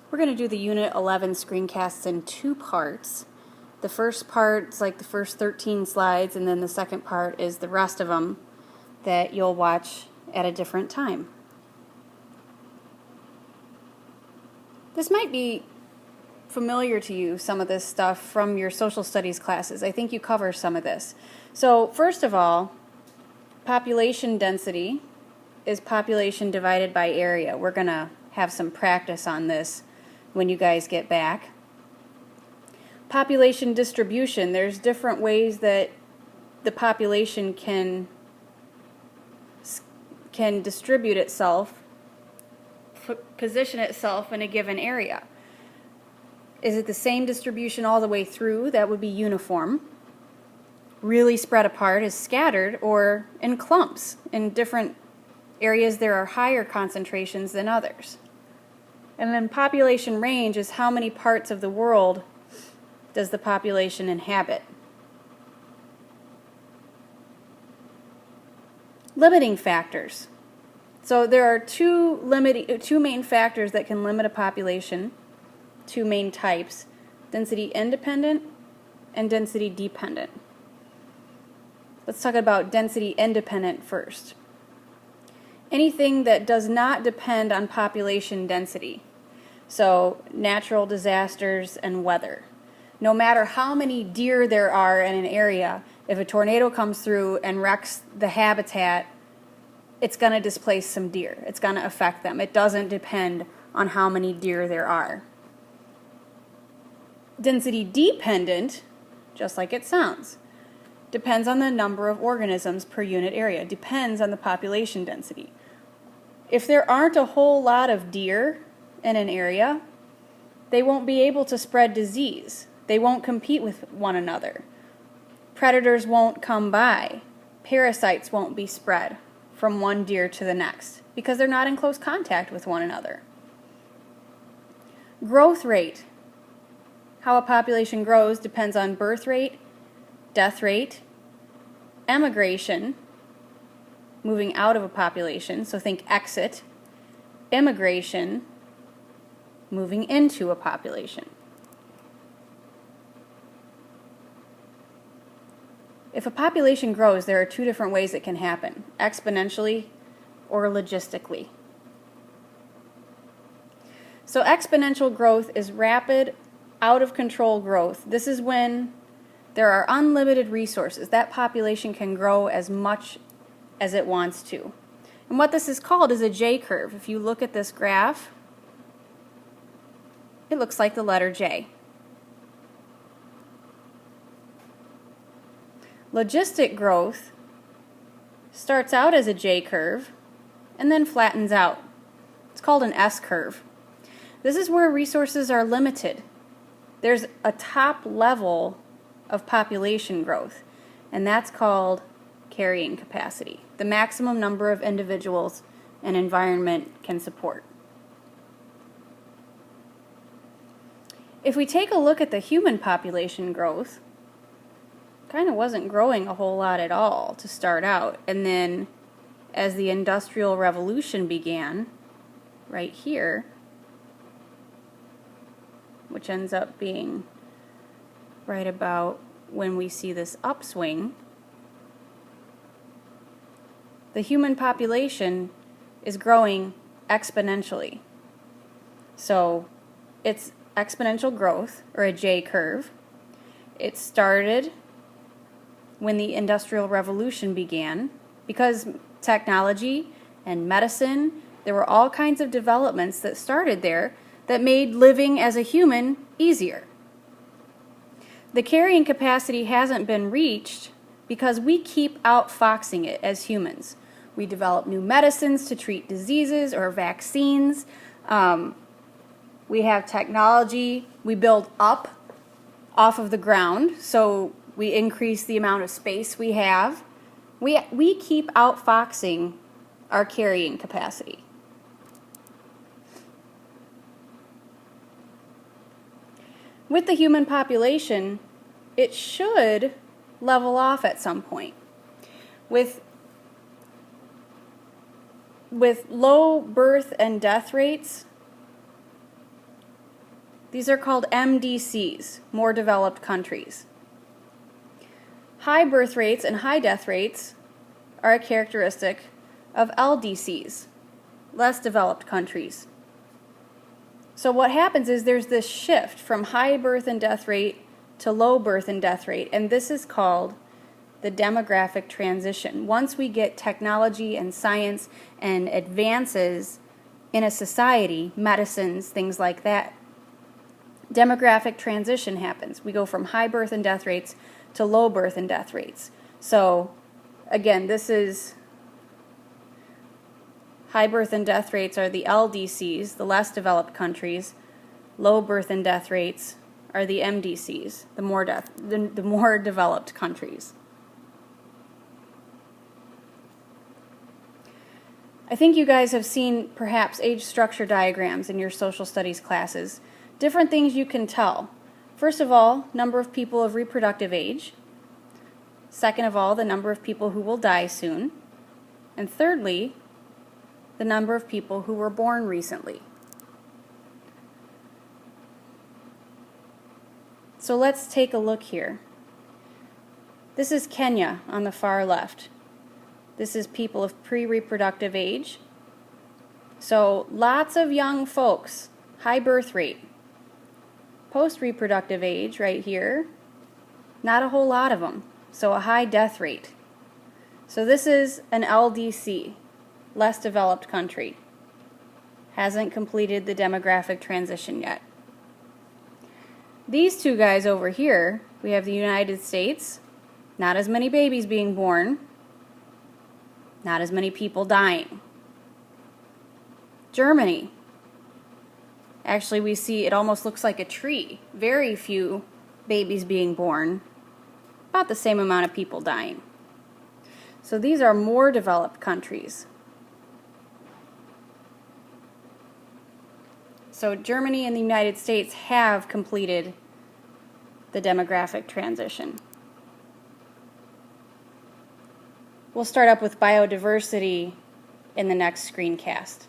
We're going to do the Unit 11 screencasts in two parts. The first part is like the first 13 slides, and then the second part is the rest of them that you'll watch at a different time. This might be familiar to you, some of this stuff from your social studies classes. I think you cover some of this. So first of all, population density is population divided by area. We're going to have some practice on this when you guys get back. Population distribution, there's different ways that the population can distribute itself, position itself in a given area. Is it the same distribution all the way through? That would be uniform. Really spread apart is scattered or in clumps. In different areas there are higher concentrations than others. And then population range is how many parts of the world does the population inhabit. Limiting factors. So there are two main factors that can limit a population, two main types, density independent and density dependent. Let's talk about density independent first. Anything that does not depend on population density. So natural disasters and weather. No matter how many deer there are in an area, if a tornado comes through and wrecks the habitat, it's going to displace some deer. It's going to affect them. It doesn't depend on how many deer there are. Density dependent, just like it sounds, depends on the number of organisms per unit area. Depends on the population density. If there aren't a whole lot of deer in an area, they won't be able to spread disease. They won't compete with one another. Predators won't come by. Parasites won't be spread from one deer to the next because they're not in close contact with one another. Growth rate. How a population grows depends on birth rate, death rate, emigration, moving out of a population, so think exit, immigration, moving into a population. If a population grows, there are two different ways it can happen, exponentially or logistically. So exponential growth is rapid, out of control growth. This is when there are unlimited resources. That population can grow as much as it wants to. And what this is called is a J-curve. If you look at this graph, it looks like the letter J. Logistic growth starts out as a J-curve and then flattens out. It's called an S-curve. This is where resources are limited. There's a top level of population growth, and that's called carrying capacity, the maximum number of individuals an environment can support. If we take a look at the human population growth, kind of wasn't growing a whole lot at all to start out, and then as the Industrial Revolution began, right here, which ends up being right about when we see this upswing, the human population is growing exponentially. So it's exponential growth, or a J-curve. It started when the Industrial Revolution began, because technology and medicine, there were all kinds of developments that started there that made living as a human easier. The carrying capacity hasn't been reached because we keep outfoxing it as humans. We develop new medicines to treat diseases or vaccines. We have technology. We build up off of the ground, so we increase the amount of space we have. We keep outfoxing our carrying capacity. With the human population, it should level off at some point. With low birth and death rates, These are called MDCs, more developed countries. High birth rates and high death rates are a characteristic of LDCs, less developed countries. So what happens is there's this shift from high birth and death rate to low birth and death rate, and this is called the demographic transition. Once we get technology and science and advances in a society, medicines, things like that, demographic transition happens. We go from high birth and death rates to low birth and death rates. So again, this is high birth and death rates are the LDCs, the less developed countries. Low birth and death rates are the MDCs, the more developed countries. I think you guys have seen perhaps age structure diagrams in your social studies classes. Different things you can tell. First of all, number of people of reproductive age. Second of all, the number of people who will die soon. And thirdly, the number of people who were born recently. So let's take a look here. This is Kenya on the far left. This is people of pre-reproductive age. So lots of young folks, high birth rate. Post-reproductive age right here, not a whole lot of them, so a high death rate. So this is an LDC, less developed country. Hasn't completed the demographic transition yet. These two guys over here, we have the United States, not as many babies being born, not as many people dying. Germany, actually we see it almost looks like a tree. Very few babies being born, about the same amount of people dying. So these are more developed countries. So Germany and the United States have completed the demographic transition. We'll start up with biodiversity in the next screencast.